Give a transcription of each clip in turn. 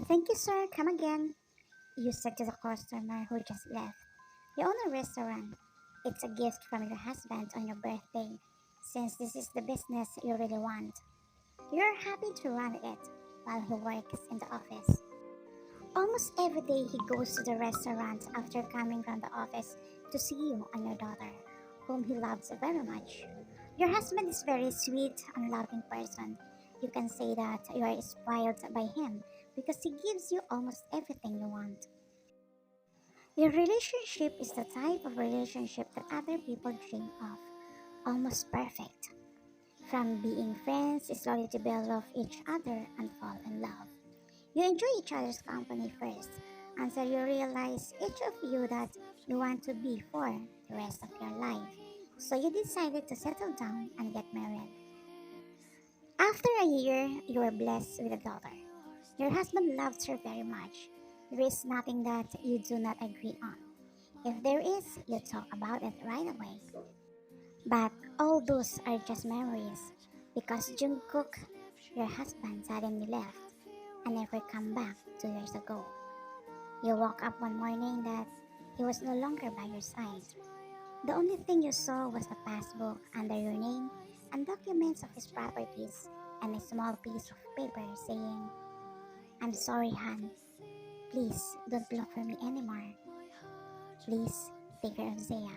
Thank you, sir. Come again. You said to the customer who just left. You own a restaurant. It's a gift from your husband on your birthday, since this is the business you really want. You're happy to run it while he works in the office. Almost every day he goes to the restaurant after coming from the office to see you and your daughter, whom he loves very much. Your husband is very sweet and loving person. You can say that you are spoiled by him because he gives you almost everything you want. Your relationship is the type of relationship that other people dream of, almost perfect. From being friends, slowly to build off each other and fall in love. You enjoy each other's company first until you realize each of you that you want to be for the rest of your life. So you decided to settle down and get married. After a year, you were blessed with a daughter. Your husband loves her very much. There is nothing that you do not agree on. If there is, you talk about it right away. But all those are just memories because Jungkook, your husband, suddenly left and never come back 2 years ago. You woke up one morning that he was no longer by your side. The only thing you saw was a passbook under your name and documents of his properties and a small piece of paper saying, I'm sorry, Han. Please don't look for me anymore. Please take care of Zaya.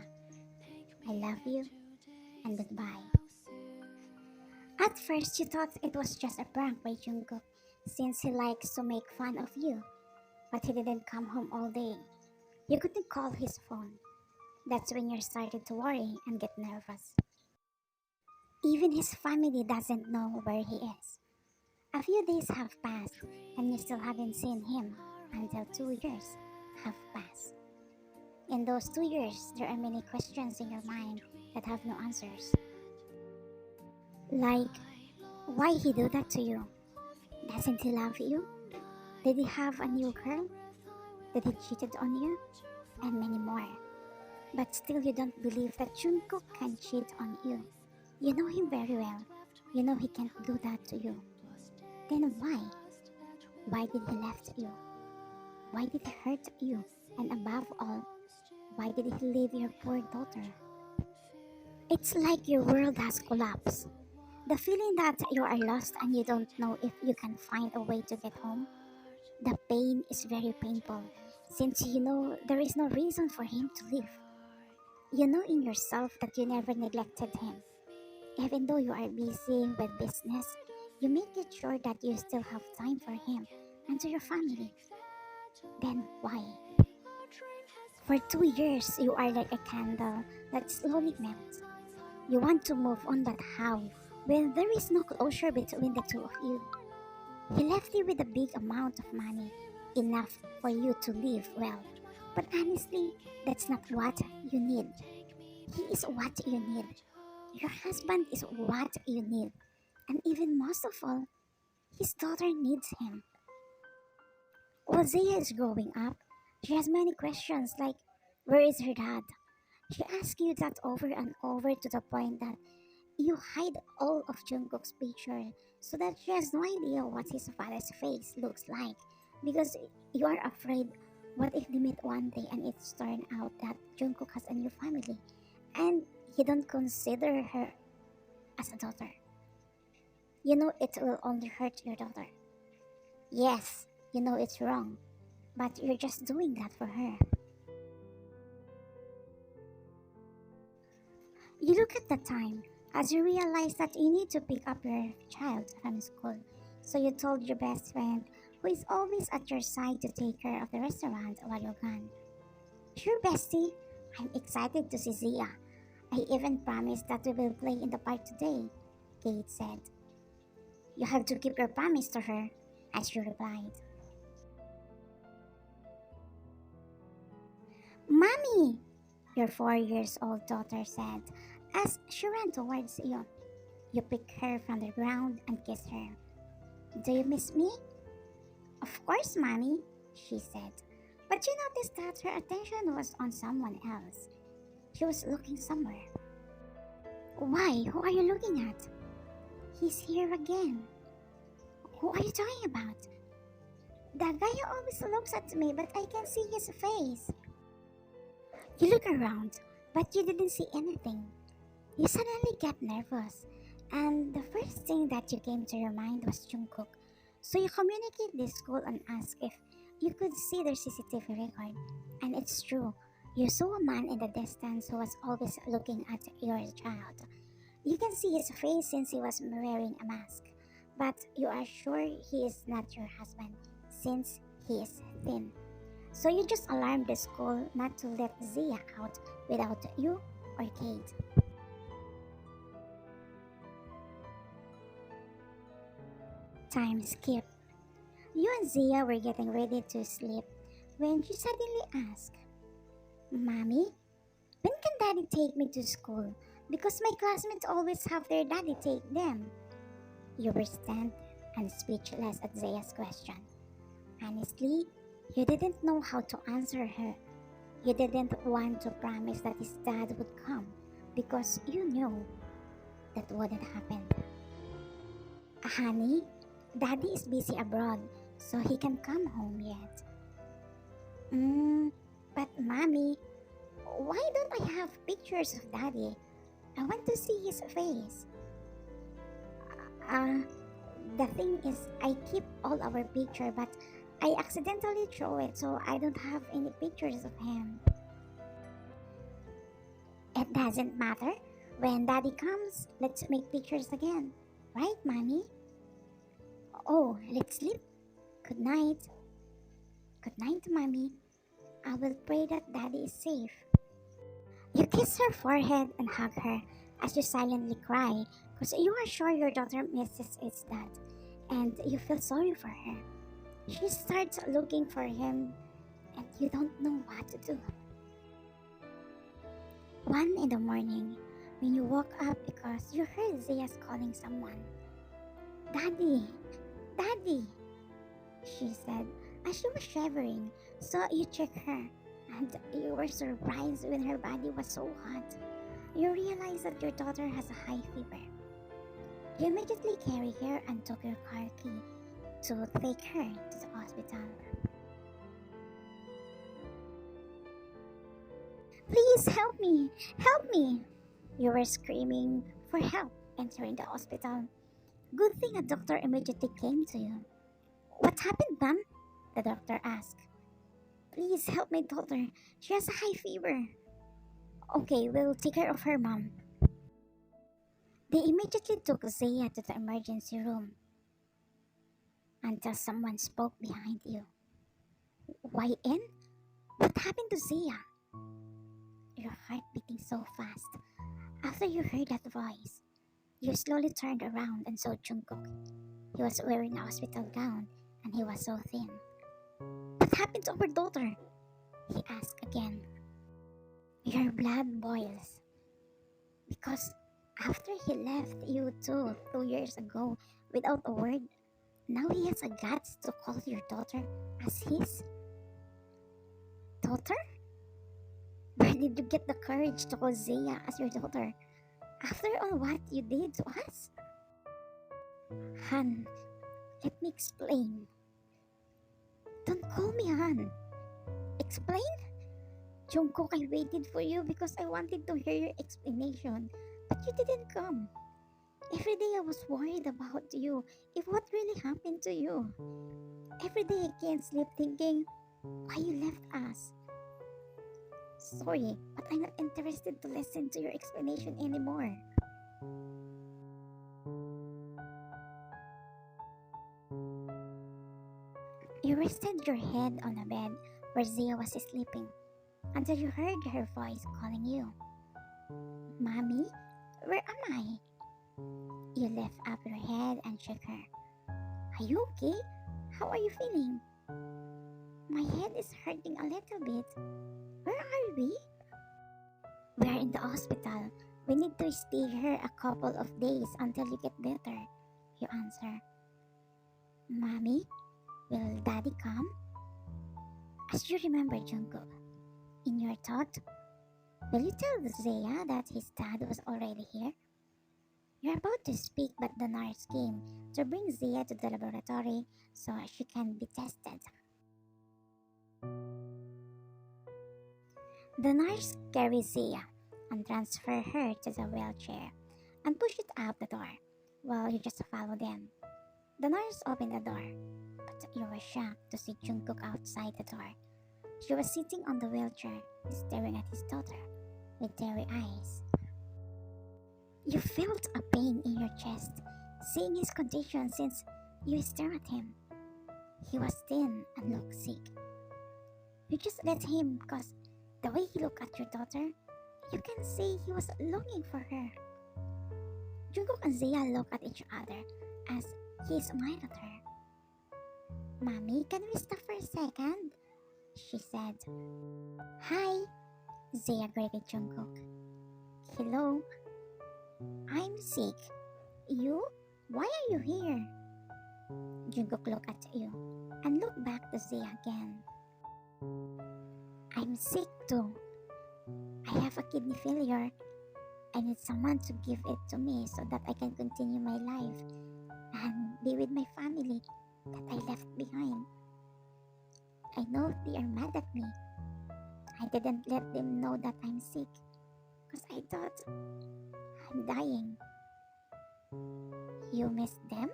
I love you and goodbye. At first, you thought it was just a prank by Jungkook since he likes to make fun of you, but he didn't come home all day. You couldn't call his phone. That's when you started to worry and get nervous. Even his family doesn't know where he is. A few days have passed and you still haven't seen him until 2 years have passed. In those 2 years, there are many questions in your mind that have no answers. Like, why he do that to you? Doesn't he love you? Did he have a new girl? Did he cheated on you? And many more. But still you don't believe that Jungkook can cheat on you. You know him very well. You know he can't do that to you. Then why? Why did he left you? Why did he hurt you? And above all, why did he leave your poor daughter? It's like your world has collapsed. The feeling that you are lost and you don't know if you can find a way to get home. The pain is very painful since you know there is no reason for him to leave. You know in yourself that you never neglected him. Even though you are busy with business, you make it sure that you still have time for him and to your family. Then why? For 2 years, you are like a candle that slowly melts. You want to move on, but how? When there is no closure between the two of you. He left you with a big amount of money, enough for you to live well. But honestly, that's not what you need. He is what you need. Your husband is what you need. And even most of all, his daughter needs him. While Zaya is growing up, she has many questions like, where is her dad? She asks you that over and over to the point that you hide all of Jungkook's picture so that she has no idea what his father's face looks like because you are afraid what if they meet one day and it's turned out that Jungkook has a new family and he don't consider her as a daughter. You know it will only hurt your daughter. Yes, you know it's wrong, but you're just doing that for her. You look at the time as you realize that you need to pick up your child from school. So you told your best friend, who is always at your side, to take care of the restaurant while you're gone. Sure, bestie, I'm excited to see Zia. I even promised that we will play in the park today, Kate said. You have to keep your promise to her, as she replied. Mommy, your 4 years old daughter said as she ran towards you. You picked her from the ground and kissed her. Do you miss me? Of course, Mommy, she said. But you noticed that her attention was on someone else. She was looking somewhere. Why? Who are you looking at? He's here again. Who are you talking about? The guy who always looks at me, but I can see his face. You look around, but you didn't see anything. You suddenly get nervous, and the first thing that you came to your mind was Jungkook. So you communicate this school and ask if you could see their CCTV record. And it's true. You saw a man in the distance who was always looking at your child. You can see his face since he was wearing a mask. But you are sure he is not your husband since he is thin. So you just alarmed the school not to let Zia out without you or Kate. Time skip. You and Zia were getting ready to sleep when she suddenly asked, Mommy, when can Daddy take me to school? Because my classmates always have their daddy take them. You were stunned and speechless at Zia's question. Honestly, you didn't know how to answer her. You didn't want to promise that his dad would come because you knew that wouldn't happen. Honey, Daddy is busy abroad, so he can come home yet. But Mommy, why don't I have pictures of Daddy? I want to see his face. Uh, the thing is, I keep all our picture, but I accidentally throw it, so I don't have any pictures of him. It doesn't matter. When Daddy comes, let's make pictures again. Right, Mommy? Oh, let's sleep. Good night. Good night, Mommy. I will pray that Daddy is safe. You kiss her forehead and hug her as you silently cry because you are sure your daughter misses its dad and you feel sorry for her. She starts looking for him and you don't know what to do. 1 in the morning, when you woke up because you heard Zia's calling someone. Daddy! Daddy! She said as she was shivering, so you checked her and you were surprised when her body was so hot. You realized that your daughter has a high fever. You immediately carried her and took your car key to take her to the hospital. Please help me! Help me! You were screaming for help entering the hospital. Good thing a doctor immediately came to you. What happened, ma'am? The doctor asked. Please help my daughter. She has a high fever. Okay, we'll take care of her, mom. They immediately took Zaya to the emergency room until someone spoke behind you. Why in? What happened to Zaya? Your heart beating so fast. After you heard that voice, you slowly turned around and saw Jungkook. He was wearing a hospital gown and he was so thin. What happened to our daughter? He asked again. Your blood boils. Because after he left you 2 years ago without a word, now he has a guts to call your daughter as his daughter? Where did you get the courage to call Zaya as your daughter? After all what you did to us? Han, let me explain. Don't call me Han. Explain? Jungkook, I waited for you because I wanted to hear your explanation, but you didn't come. Every day I was worried about you, if what really happened to you. Every day I can't sleep thinking why you left us. Sorry, but I'm not interested to listen to your explanation anymore. You rested your head on a bed where Zia was sleeping until you heard her voice calling you. Mommy, where am I? You lift up your head and shook her. Are you okay? How are you feeling? My head is hurting a little bit. Where are we? We are in the hospital. We need to stay here a couple of days until you get better, you answer. Mommy, will Daddy come? As you remember, Jungkook, in your thought, will you tell Zaya that his dad was already here? You're about to speak, but the nurse came to bring Zia to the laboratory so she can be tested. The nurse carries Zia and transfer her to the wheelchair and push it out the door. Well, you just follow them. The nurse opened the door, but you were shocked to see Jungkook outside the door. She was sitting on the wheelchair, staring at his daughter with teary eyes. You felt a pain in your chest, seeing his condition since you stared at him. He was thin and looked sick. You just let him because the way he looked at your daughter, you can see he was longing for her. Jungkook and Zia looked at each other as he smiled at her. Mommy, can we stop for a second? She said. Hi, Zia greeted Jungkook. Hello. I'm sick. You? Why are you here? Jungkook looked at you and looked back to Zia again. I'm sick too. I have a kidney failure. I need someone to give it to me so that I can continue my life and be with my family that I left behind. I know they are mad at me. I didn't let them know that I'm sick because I thought I'm dying. You miss them?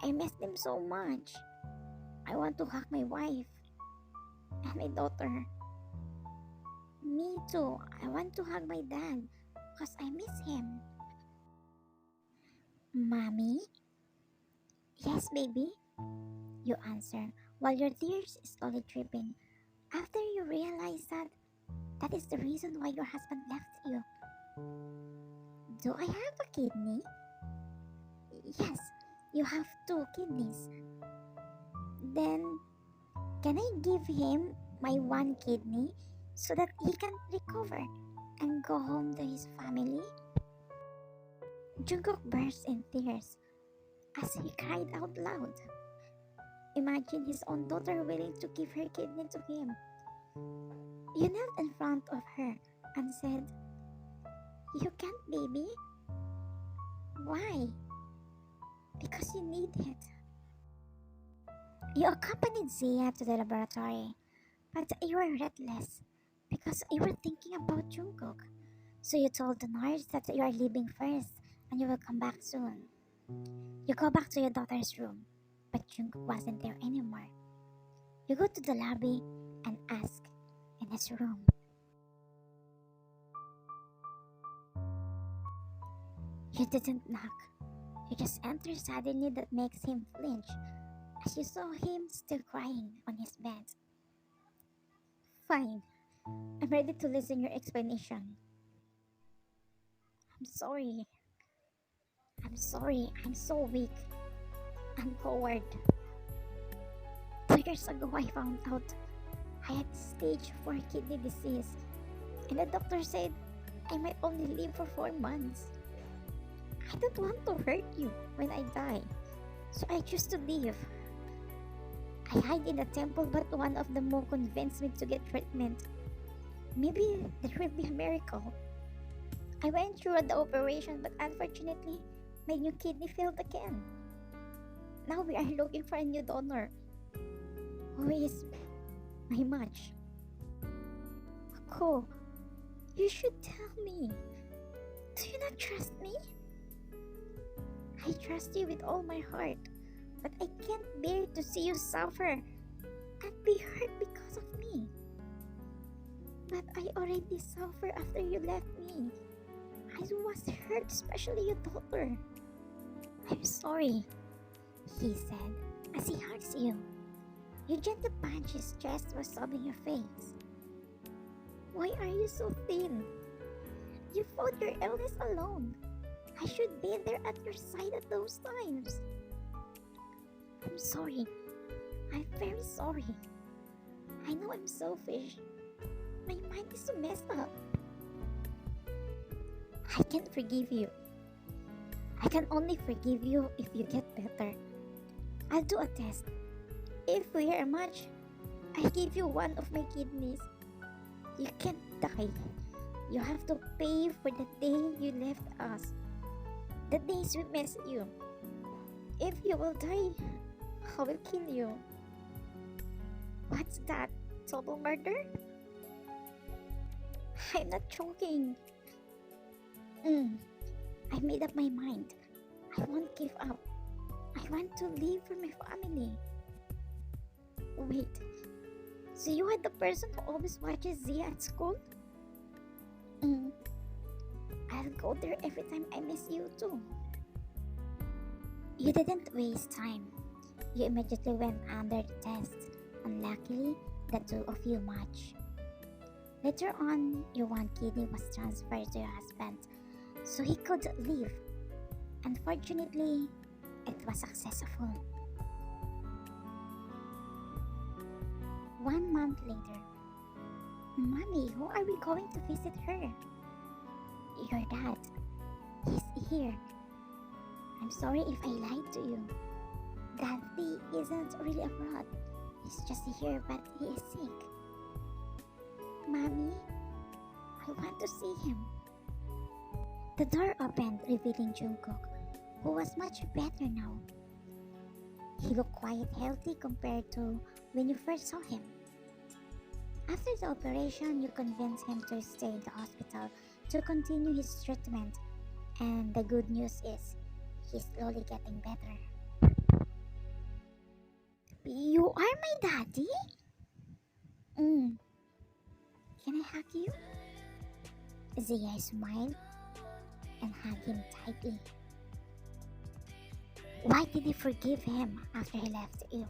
I miss them so much. I want to hug my wife and my daughter. Me too. I want to hug my dad because I miss him. Mommy? Yes, baby? You answer while your tears slowly dripping after you realize that that is the reason why your husband left you. Do I have a kidney? Yes, you have 2 kidneys. Then, can I give him my 1 kidney so that he can recover and go home to his family? Jungkook burst in tears as he cried out loud. Imagine his own daughter willing to give her kidney to him. You knelt in front of her and said, You can't, baby. Why? Because you need it. You accompanied Zia to the laboratory, but you were breathless because you were thinking about Jungkook. So you told the nurse that you are leaving first and you will come back soon. You go back to your daughter's room, but Jungkook wasn't there anymore. You go to the lobby and ask in his room. You didn't knock. You just entered suddenly that makes him flinch as you saw him still crying on his bed. Fine. I'm ready to listen your explanation. I'm sorry. I'm so weak. I'm coward. 2 years ago I found out I had stage 4 kidney disease and the doctor said I might only live for 4 months. I don't want to hurt you when I die, so I choose to live. I hide in the temple, but one of the monks convinced me to get treatment. Maybe there will be a miracle. I went through the operation, but unfortunately, my new kidney failed again. Now we are looking for a new donor who is my match. Ko, you should tell me. Do you not trust me? I trust you with all my heart, but I can't bear to see you suffer and be hurt because of me. But I already suffered after you left me. I was hurt, especially your daughter. I'm sorry, he said as he hugs you. You gently punch his chest while sobbing your face. Why are you so thin? You fought your illness alone. I should be there at your side at those times. I'm sorry. I'm very sorry. I know I'm selfish. My mind is so messed up. I can't forgive you. I can only forgive you if you get better. I'll do a test. If we are a match, I'll give you one of my kidneys. You can't die. You have to pay for the day you left us, the days we miss you. If you will die, I will kill you. What's that? Total murder? I'm not joking. Mm, I made up my mind. I won't give up. I want to live for my family. Wait, so you are the person who always watches Zia at school? Mm, I'll go there every time I miss you too. You didn't waste time. You immediately went under the test. Unluckily, the two of you matched. Later on, your one kidney was transferred to your husband so he could live. Unfortunately, it was successful. 1 month later, Mommy, who are we going to visit her? Your dad. He's here. I'm sorry if I lied to you. Daddy isn't really abroad. He's just here, but he is sick. Mommy, I want to see him. The door opened, revealing Jungkook, who was much better now. He looked quite healthy compared to when you first saw him. After the operation, you convinced him to stay in the hospital to continue his treatment, and the good news is he's slowly getting better. You are my daddy? Mm. Can I hug you? Zia smiled and hugged him tightly. Why did you forgive him after he left you?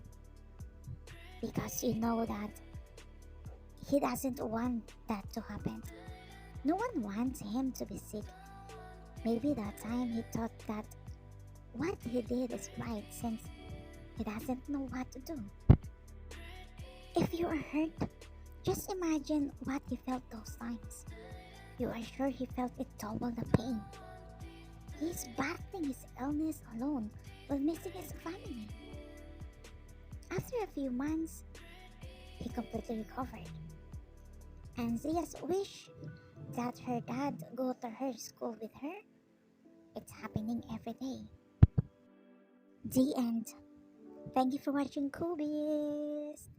Because you know that he doesn't want that to happen. No one wants him to be sick. Maybe that time he thought that what he did is right since he doesn't know what to do. If you are hurt, just imagine what he felt those times. You are sure he felt it double the pain. He's battling his illness alone while missing his family. After a few months, he completely recovered. And Zia's wish that her dad go to her school with her, it's happening every day. The end. Thank you for watching Kobe's.